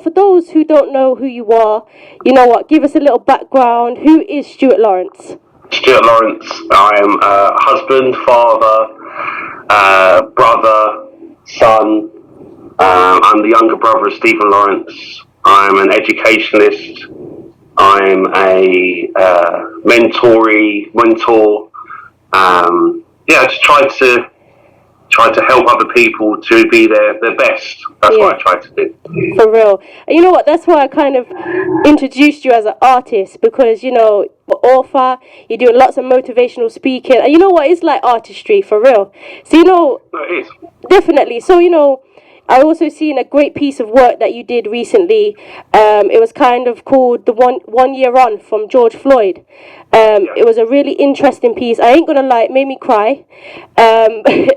For those who don't know who you are, you know what, give us a little background. Who is Stuart Lawrence? Stuart Lawrence, I am a husband, father, brother, son. I'm the younger brother of Stephen Lawrence. I'm an educationalist. I'm a mentor. I just try to help other people to be their best. That's what I try to do. For real. And you know what, that's why I kind of introduced you as an artist, because, you know, author, you're doing lots of motivational speaking, and you know what, it's like artistry, for real. So, you know, No, it is. Definitely. So, you know, I also seen a great piece of work that you did recently. It was kind of called The One Year On from George Floyd. It was a really interesting piece. I ain't gonna lie, it made me cry,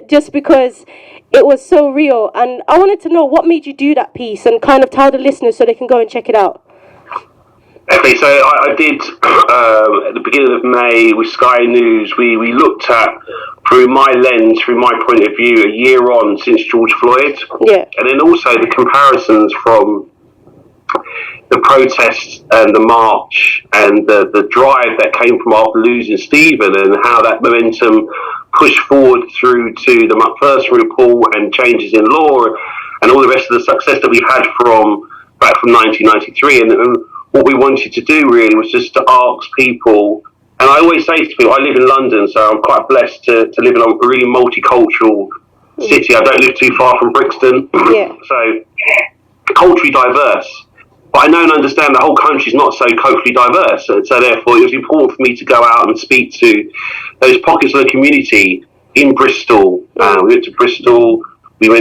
just because it was so real. And I wanted to know what made you do that piece, and kind of tell the listeners so they can go and check it out. Okay, so I did at the beginning of May with Sky News. We looked at, through my lens, through my point of view, a year on since George Floyd. Yeah. And then also the comparisons from the protests and the march and the drive that came from after losing Stephen, and how that momentum pushed forward through to the McPherson report and changes in law and all the rest of the success that we had back from 1993. And what we wanted to do really was just to ask people, and I always say to people, I live in London, so I'm quite blessed to live in a really multicultural city. I don't live too far from Brixton, so culturally diverse. But I know and understand the whole country's not so culturally diverse, so therefore it was important for me to go out and speak to those pockets of the community in Bristol. We went to Bristol. We were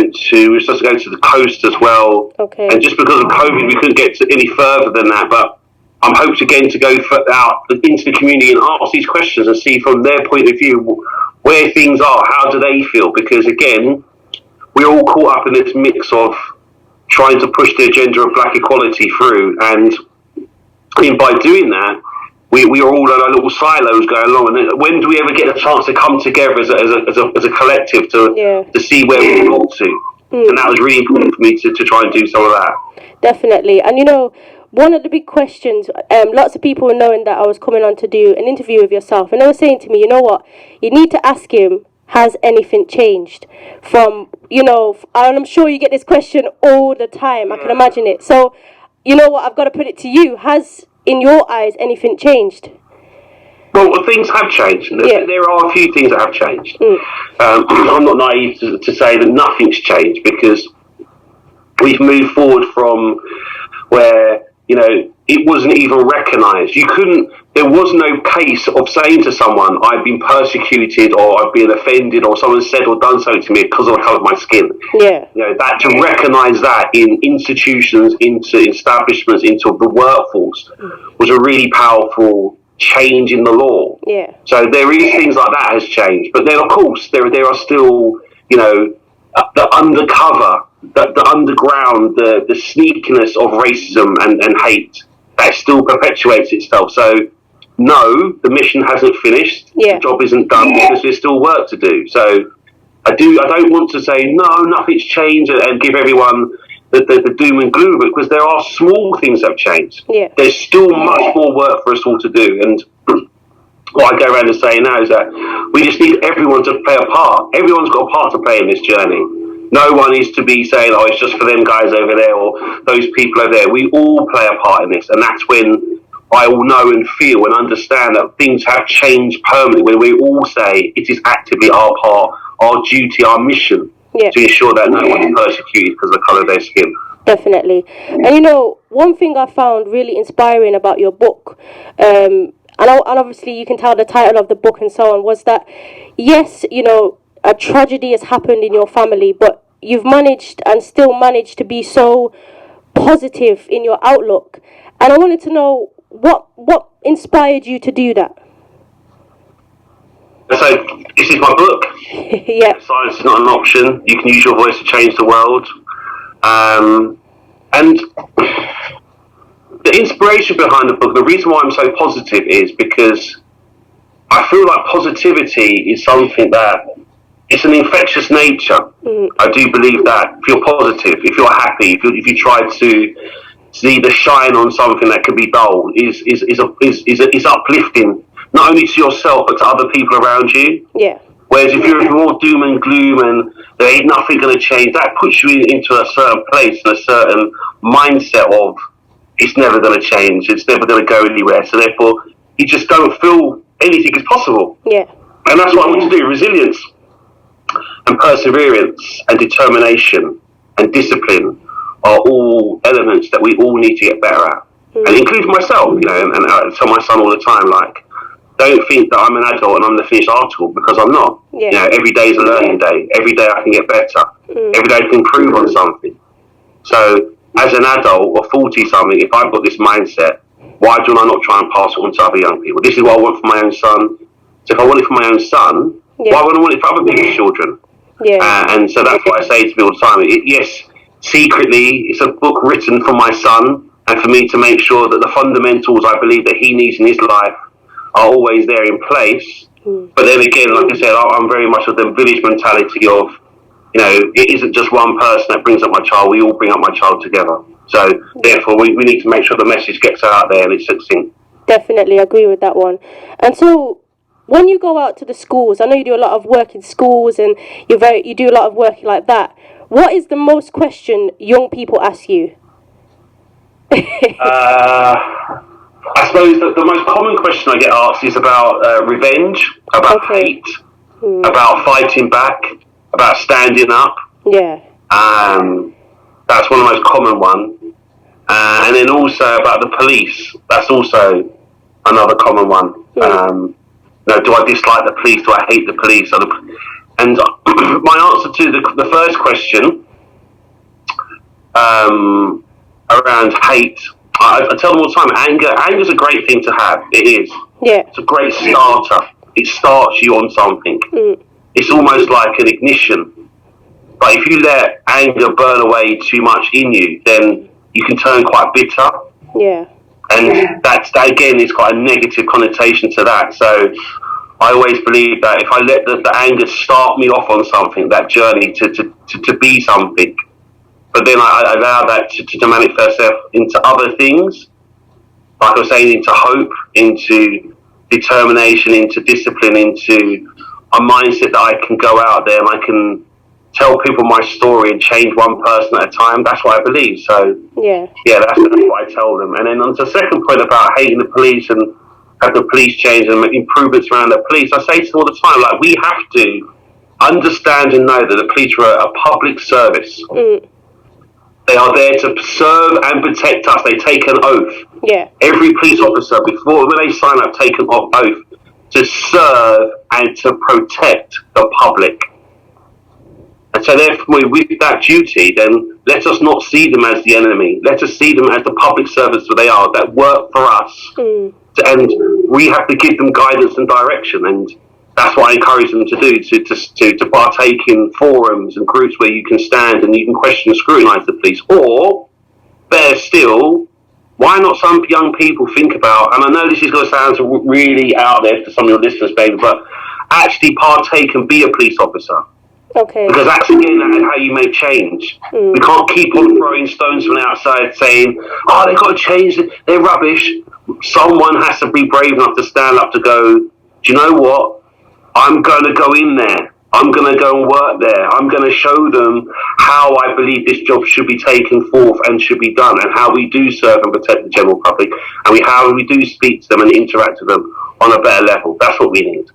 supposed to go to the coast as well. Okay. And just because of COVID, we couldn't get any further than that. But I'm hoping again to go out into the community and ask these questions and see from their point of view where things are. How do they feel? Because again, we're all caught up in this mix of trying to push the agenda of black equality through. And by doing that, we are all in our little silos going along. And when do we ever get a chance to come together as a collective to see where we got to? And that was really important for me to try and do some of that. Definitely. And you know, one of the big questions, lots of people were knowing that I was coming on to do an interview with yourself, and they were saying to me, you know what, you need to ask him, has anything changed? From, you know, and I'm sure you get this question all the time, I can imagine it. So, you know what, I've got to put it to you. Has, in your eyes, anything changed? Well, things have changed. There are a few things that have changed. I'm not naive to say that nothing's changed, because we've moved forward from where, you know, it wasn't even recognised. There was no case of saying to someone, I've been persecuted or I've been offended or someone said or done something to me because of the colour of my skin. Yeah. You know, that to recognise that in institutions, into establishments, into the workforce was a really powerful change in the law. Yeah. So there is things like that has changed. But then, of course, there are still, you know, the undercover, the underground, the sneakiness of racism and hate that still perpetuates itself. So, no, the mission hasn't finished. Yeah. The job isn't done because there's still work to do. So, I don't want to say, no, nothing's changed and give everyone the doom and gloom of it, because there are small things that have changed. Yeah. There's still much more work for us all to do. And what I go around and say now is that we just need everyone to play a part. Everyone's got a part to play in this journey. No one is to be saying, oh, it's just for them guys over there or those people over there. We all play a part in this. And that's when I will know and feel and understand that things have changed permanently, when we all say it is actively our part, our duty, our mission to ensure that no one is persecuted because of the colour of their skin. Definitely. And you know, one thing I found really inspiring about your book, and obviously you can tell the title of the book and so on, was that, yes, you know, a tragedy has happened in your family, but you've managed and still managed to be so positive in your outlook. And I wanted to know what inspired you to do that? So, this is my book. Yeah. Silence is not an option. You can use your voice to change the world. And the inspiration behind the book, the reason why I'm so positive is because I feel like positivity is something that it's an infectious nature. I do believe that if you're positive, if you're happy, if you try to, see the shine on something that could be dull is uplifting, not only to yourself but to other people around you. Yeah. Whereas if you're more doom and gloom and there ain't nothing going to change, that puts you into a certain place and a certain mindset of it's never going to change, it's never going to go anywhere. So therefore, you just don't feel anything is possible. Yeah. And that's what I want to do. Resilience and perseverance and determination and discipline are all elements that we all need to get better at. And including myself, you know, and I tell my son all the time, like, don't think that I'm an adult and I'm the finished article, because I'm not. Yeah. You know, every day is a learning day. Every day I can get better. Every day I can improve on something. So as an adult or 40-something, if I've got this mindset, why do I not try and pass it on to other young people? This is what I want for my own son. So if I want it for my own son, why would I want it for other people's children? Yeah. And so that's what I say to people all the time. Yes, secretly, it's a book written for my son and for me to make sure that the fundamentals I believe that he needs in his life are always there in place. But then again, like I said, I'm very much of the village mentality of, you know, it isn't just one person that brings up my child, we all bring up my child together. So therefore we need to make sure the message gets out there and it's succinct. Definitely agree with that one. And so when you go out to the schools, I know you do a lot of work in schools and you do a lot of work like that. What is the most question young people ask you? I suppose that the most common question I get asked is about revenge, about hate, about fighting back, about standing up. Yeah. That's one of the most common ones. And then also about the police. That's also another common one. You know, do I dislike the police? Do I hate the police? And my answer to the first question around hate, I tell them all the time, anger is a great thing to have. It is. Yeah. It's a great starter. It starts you on something. It's almost like an ignition. But if you let anger burn away too much in you, then you can turn quite bitter. Yeah. And that again is quite a negative connotation to that. So I always believe that if I let the anger start me off on something, that journey to be something, but then I allow that to manifest itself into other things, like I was saying, into hope, into determination, into discipline, into a mindset that I can go out there and I can tell people my story and change one person at a time. That's what I believe. So that's what I tell them. And then on to the second point about hating the police and have the police change and make improvements around the police, I say to them all the time, like, we have to understand and know that the police are a public service. They are there to serve and protect us. They take an oath. Yeah. Every police officer, when they sign up, take an oath to serve and to protect the public. And so therefore, with that duty, then let us not see them as the enemy. Let us see them as the public servants that they are, that work for us. And we have to give them guidance and direction. And that's what I encourage them to do, to partake in forums and groups where you can stand and you can question and scrutinise the police. Or, better still, why not some young people think about, and I know this is going to sound really out there to some of your listeners, baby, but actually partake and be a police officer. Okay. Because that's again how you make change. We can't keep on throwing stones from the outside saying, oh, they've got to change, they're rubbish. Someone has to be brave enough to stand up to go, do you know what? I'm going to go in there. I'm going to go and work there. I'm going to show them how I believe this job should be taken forth and should be done, and how we do serve and protect the general public, and how we do speak to them and interact with them on a better level. That's what we need.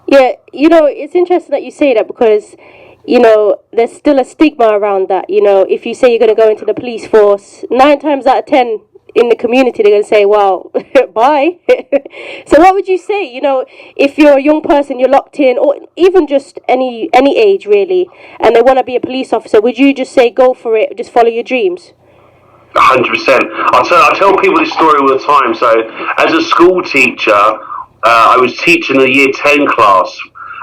Yeah, you know, it's interesting that you say that because, you know, there's still a stigma around that. You know, if you say you're going to go into the police force, 9 times out of 10 in the community, they're going to say, well, bye. So what would you say, you know, if you're a young person, you're locked in, or even just any age really, and they want to be a police officer, would you just say go for it, just follow your dreams? 100%. I tell people this story all the time. So as a school teacher, I was teaching a year 10 class,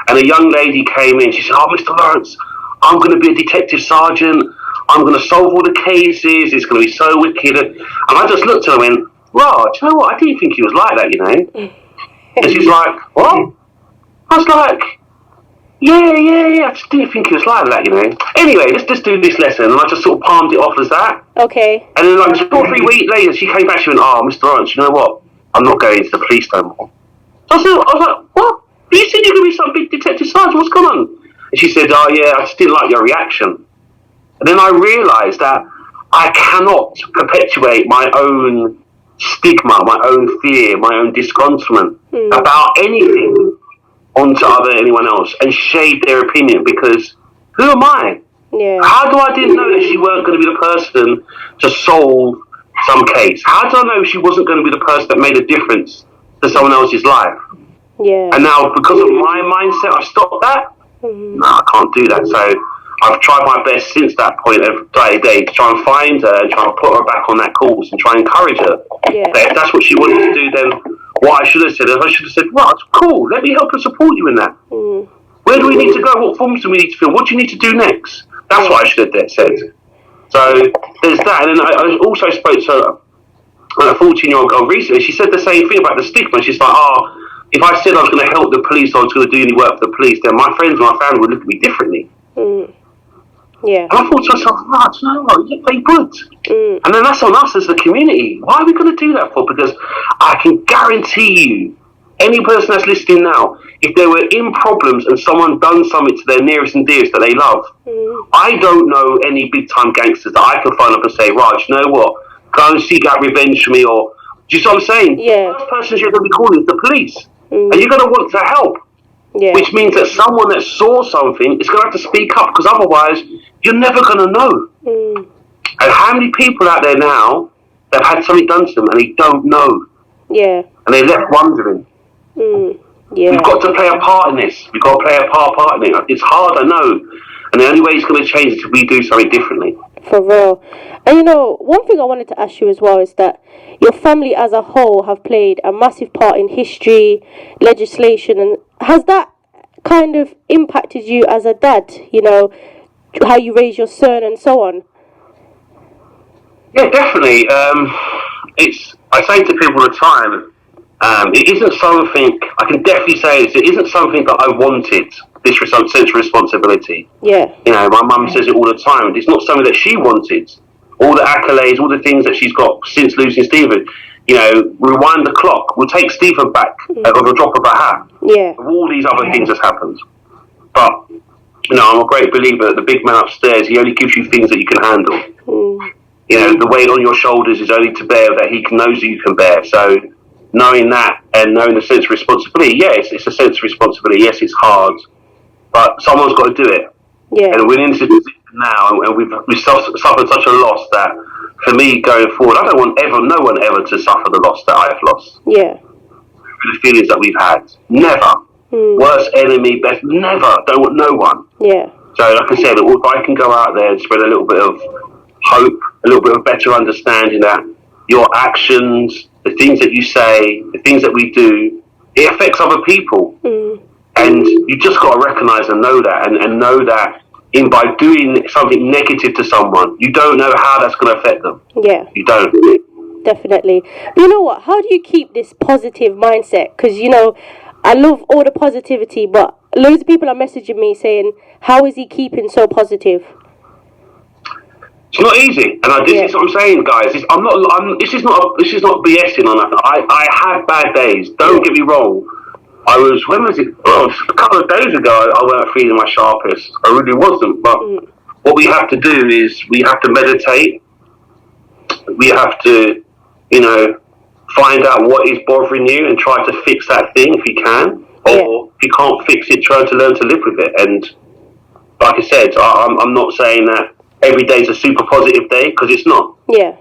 and a young lady came in. She said, oh, Mr. Lawrence, I'm going to be a detective sergeant. I'm going to solve all the cases. It's going to be so wicked. And I just looked at her and went, Rah, do you know what? I didn't think he was like that, you know. And she's like, what? I was like, Yeah. I just didn't think it was like that, you know. Anyway, let's just do this lesson. And I just sort of palmed it off as that. Okay. And then like 2 or 3 weeks later, she came back, she went, oh, Mr. Lawrence, you know what? I'm not going to the police no more. So I was like, what? You said you're going to be some big detective sergeant, what's going on? And she said, oh yeah, I just didn't like your reaction. And then I realised that I cannot perpetuate my own stigma, my own fear, my own disgruntlement about anything onto anyone else and shade their opinion, because who am I? Yeah. How do I didn't know that she weren't going to be the person to solve some case? How do I know she wasn't going to be the person that made a difference to someone else's life? Yeah. And now, because of my mindset, I stopped that. No, I can't do that. So I've tried my best since that point of day to try and find her and try and put her back on that course and try and encourage her. Yeah. But if that's what she wanted to do, then what I should have said is I should have said, right, cool, let me help and support you in that. Where do we need to go? What forms do we need to fill? What do you need to do next? That's what I should have said. So there's that. And then I also spoke to a 14-year-old girl recently. She said the same thing about the stigma. She's like, if I said I was going to help the police, I was going to do any work for the police, then my friends and my family would look at me differently. Yeah. And I thought to myself, right, you know what, they would. And then that's on us as the community. Why are we going to do that for? Because I can guarantee you, any person that's listening now, if they were in problems and someone done something to their nearest and dearest that they love, I don't know any big-time gangsters that I can phone up and say, right, you know what, go and seek out revenge for me, or, do you see what I'm saying? Yeah. The first person you're going to be calling is the police. And you're going to want to help. Yeah. Which means that someone that saw something is going to have to speak up, because otherwise you're never going to know. And how many people out there now that have had something done to them and they don't know? Yeah. And they're left wondering. Yeah. We've got to play a part in this. We've got to play a part in it. It's hard, I know. And the only way it's going to change is if we do something differently. For real. And you know, one thing I wanted to ask you as well is that your family as a whole have played a massive part in history, legislation, and has that kind of impacted you as a dad, you know, how you raise your son and so on? Yeah, definitely. I say to people all the time, it isn't something, I can definitely say this, it isn't something that I wanted, this sense of responsibility. Yeah. You know, my mum says it all the time. It's not something that she wanted. All the accolades, all the things that she's got since losing Stephen, you know, rewind the clock. We'll take Stephen back at the drop of a hat. Yeah. All these other things has happened. But, you know, I'm a great believer that the big man upstairs, he only gives you things that you can handle. You know, the weight on your shoulders is only to bear that he knows that you can bear. So knowing that and knowing the sense of responsibility, yes, it's a sense of responsibility. Yes, it's hard, but someone's got to do it. Yeah. And we're in this position now, and we've suffered such a loss that, for me, going forward, I don't want no one ever to suffer the loss that I've lost. Yeah. The feelings that we've had. Never. Worst enemy, best, never. Don't want no one. Yeah. So, like I said, if I can go out there and spread a little bit of hope, a little bit of better understanding that your actions, the things that you say, the things that we do, it affects other people. And you just got to recognise and know that, and know that by doing something negative to someone, you don't know how that's going to affect them. Yeah. You don't. Definitely. But you know what? How do you keep this positive mindset? Because, you know, I love all the positivity, but loads of people are messaging me saying, how is he keeping so positive? It's not easy, and this is what I'm saying, guys. This is not BSing on that. I have bad days. Don't get me wrong. When was it? Oh, a couple of days ago, I weren't feeling my sharpest. I really wasn't. But what we have to do is we have to meditate. We have to, you know, find out what is bothering you and try to fix that thing if you can. Or if you can't fix it, try to learn to live with it. And like I said, I'm not saying that every day's a super positive day, because it's not. Yeah.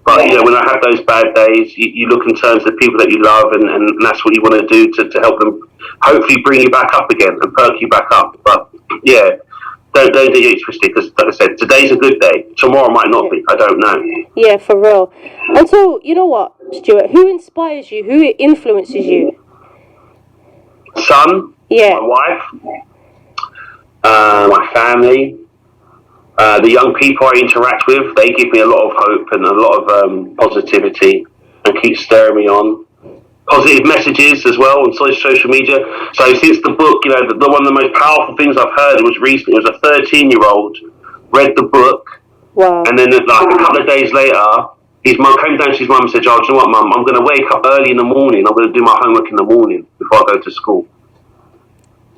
But, you know, when I have those bad days, you look and turn to the people that you love, and that's what you want to do to help them hopefully bring you back up again and perk you back up. But, yeah, don't get it twisted, because, like I said, today's a good day. Tomorrow might not be. I don't know. Yeah, for real. And so, you know what, Stuart? Who inspires you? Who influences you? Son. Yeah. My wife. My family. The young people I interact with, they give me a lot of hope and a lot of positivity and keep stirring me on. positive messages as well on social media. So since the book, the one of the most powerful things I've heard was recently. It was a 13-year-old read the book, Wow. and then like a couple of days later, his mum came down to his mum and said, "Oh, do you know what, Mum? I'm going to wake up early in the morning. I'm going to do my homework in the morning before I go to school."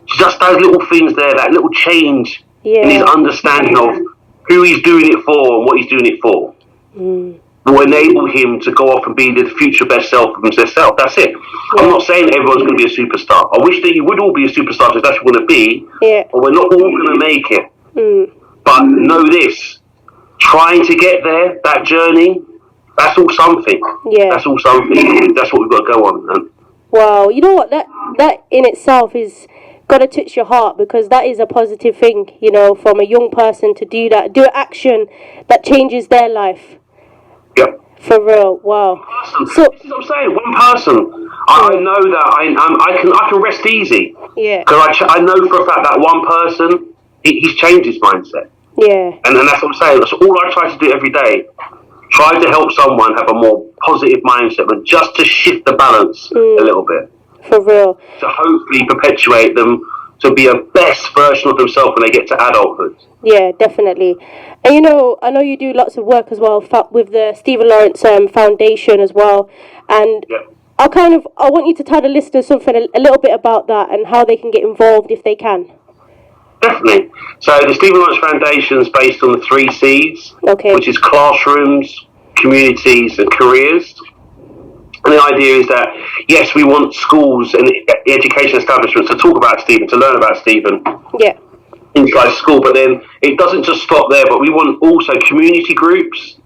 Just those little things there, that little change in his understanding of who he's doing it for and what he's doing it for, will enable him to go off and be the future best self of himself. That's it. I'm not saying everyone's going to be a superstar. I wish that you would all be a superstar if that's what you want to be, but we're not all going to make it. But know this, trying to get there, that journey, that's all something. That's all something. That's what we've got to go on. And wow, you know what? That in itself is got to touch your heart, because that is a positive thing, from a young person to do that, do action that changes their life. Yep. For real, wow. So this is what I'm saying. One person, I know that I can rest easy. Yeah. Because I know for a fact that one person, he's changed his mindset. Yeah. And that's what I'm saying. That's all I try to do every day. Try to help someone have a more positive mindset, but just to shift the balance a little bit. For real. To hopefully perpetuate them to be a best version of themselves when they get to adulthood. Yeah, definitely. And I know you do lots of work as well with the Stephen Lawrence Foundation as well. And I want you to tell the listeners something a little bit about that and how they can get involved if they can. Definitely. So the Stephen Lawrence Foundation is based on the 3 C's, which is classrooms, communities, and careers. And the idea is that, yes, we want schools and education establishments to talk about Stephen, to learn about Stephen inside school, but then it doesn't just stop there, but we want also community groups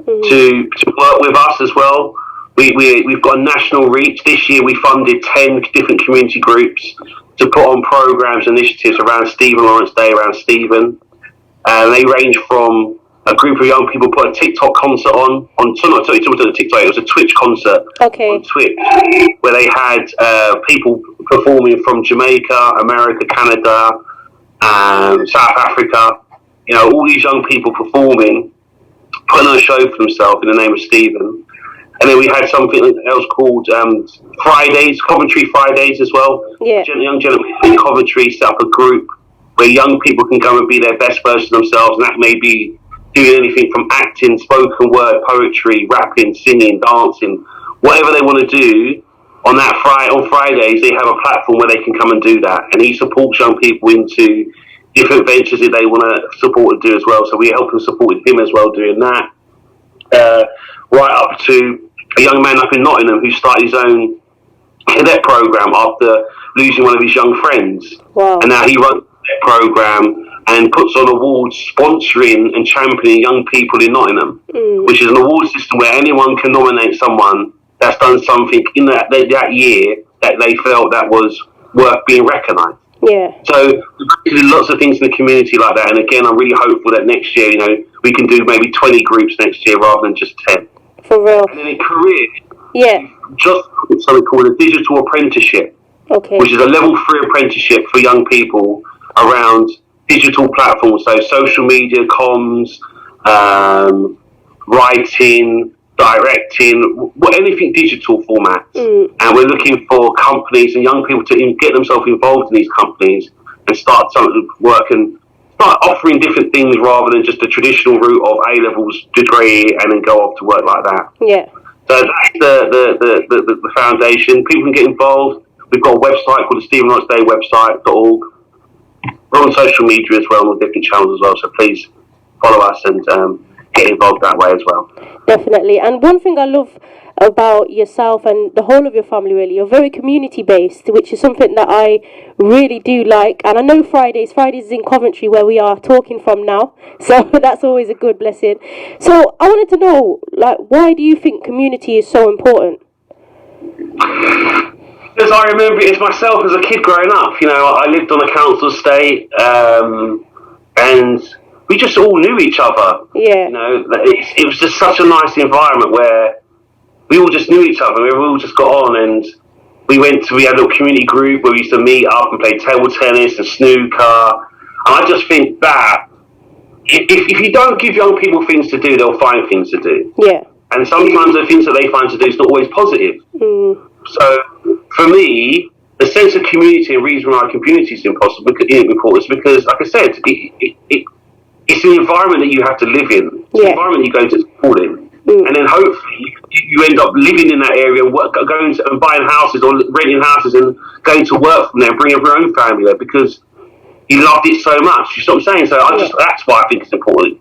to work with us as well. We've got a national reach. This year we funded 10 different community groups to put on programs, initiatives around Stephen Lawrence Day, around Stephen. And they range from a group of young people put a TikTok concert on TikTok, it was a Twitch concert on Twitch, where they had people performing from Jamaica, America, Canada, South Africa, all these young people performing, putting on a show for themselves in the name of Stephen. And then we had something else called Fridays, Coventry Fridays as well. Young gentlemen in Coventry set up a group where young people can go and be their best version of themselves, and that may be doing anything from acting, spoken word, poetry, rapping, singing, dancing, whatever they want to do. On Fridays, they have a platform where they can come and do that, and he supports young people into different ventures that they want to support and do as well. So we help and support him as well doing that. Right up to a young man up in Nottingham who started his own cadet program after losing one of his young friends. Wow. And now he runs that program and puts on awards sponsoring and championing young people in Nottingham, which is an award system where anyone can nominate someone that's done something in that year that they felt that was worth being recognised. Yeah. So we do lots of things in the community like that, and again, I'm really hopeful that next year, we can do maybe 20 groups next year rather than just 10. For real. And then in career, just something called a digital apprenticeship, which is a level 3 apprenticeship for young people around digital platforms, so social media, comms, writing, directing, anything digital format. And we're looking for companies and young people to get themselves involved in these companies and start some work and start offering different things rather than just the traditional route of A-levels degree and then go off to work like that. Yeah. So that's the foundation. People can get involved. We've got a website called the Stephen Lawrence Day website.org. We're on social media as well, on different channels as well, so please follow us and get involved that way as well. Definitely. And one thing I love about yourself and the whole of your family, really, you're very community based, which is something that I really do like. And I know Fridays is in Coventry where we are talking from now, so that's always a good blessing. So I wanted to know, why do you think community is so important? Because I remember it as myself as a kid growing up. I lived on a council estate, and we just all knew each other. Yeah. It was just such a nice environment where we all just knew each other. We all just got on, and we had a little community group where we used to meet up and play table tennis and snooker. And I just think that if you don't give young people things to do, they'll find things to do. Yeah. And sometimes the things that they find to do is not always positive. So for me, the sense of community and reason why community is impossible important is because, like I said, it's an environment that you have to live in. It's an environment you go to school in. And then hopefully you end up living in that area, going and buying houses or renting houses and going to work from there and bringing your own family there because you loved it so much. You see what I'm saying? So that's why I think it's important.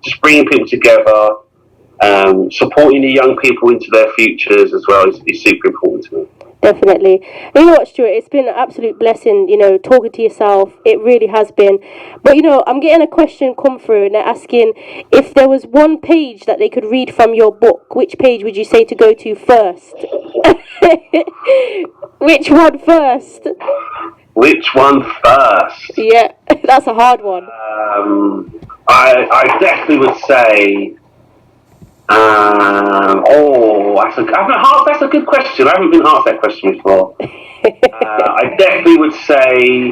Just bringing people together, supporting the young people into their futures as well is super important to me. Definitely. And you know what, Stuart? It's been an absolute blessing, talking to yourself. It really has been. But, I'm getting a question come through and they're asking if there was one page that they could read from your book, which page would you say to go to first? Which one first? Which one first? Yeah, that's a hard one. I definitely would say... that's a good question. I haven't been asked that question before. I definitely would say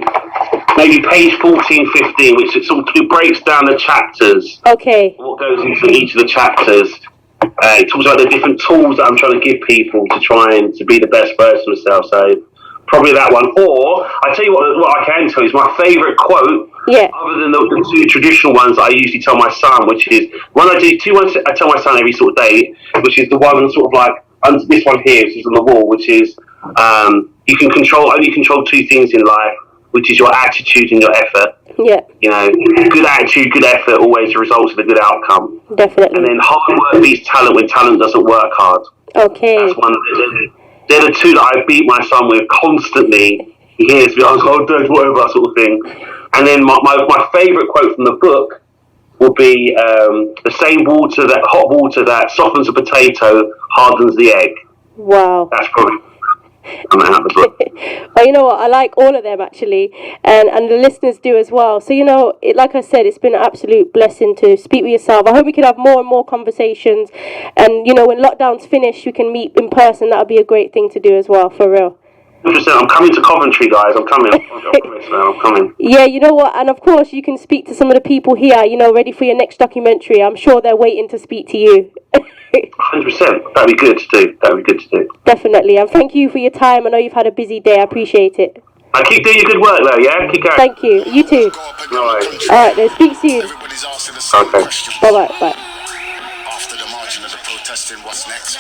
maybe page 14, 15, which it sort of breaks down the chapters. Okay. What goes into each of the chapters. It talks about the different tools that I'm trying to give people to try and to be the best version of themselves. So probably that one. Or I tell you what I can tell you is my favourite quote. Yeah. Other than the two traditional ones that I usually tell my son, which is one I do, two ones I tell my son every sort of day, which is the one sort of like this one here, which is on the wall, which is you can only control two things in life, which is your attitude and your effort. Yeah. Good attitude, good effort always results in a good outcome. Definitely. And then hard work beats talent when talent doesn't work hard. Okay. That's one. They're the two that I beat my son with constantly. He hears me, I was like, Dad, whatever, sort of thing. And then my favourite quote from the book will be the same hot water that softens a potato hardens the egg. Wow. That's probably out of the book. Well, you know what? I like all of them actually, and the listeners do as well. So like I said, it's been an absolute blessing to speak with yourself. I hope we can have more and more conversations, and when lockdown's finished, we can meet in person. That would be a great thing to do as well, for real. 100%. I'm coming to Coventry, guys. I'm coming. I'm coming. Yeah, you know what? And of course, you can speak to some of the people here, ready for your next documentary. I'm sure they're waiting to speak to you. 100%. That'd be good to do. Definitely. And thank you for your time. I know you've had a busy day. I appreciate it. I keep doing your good work, though, yeah? Keep going. Thank you. You too. All right. All right, then. Speak soon. Okay. Bye-bye. Bye. After the marching of the protesting, what's next?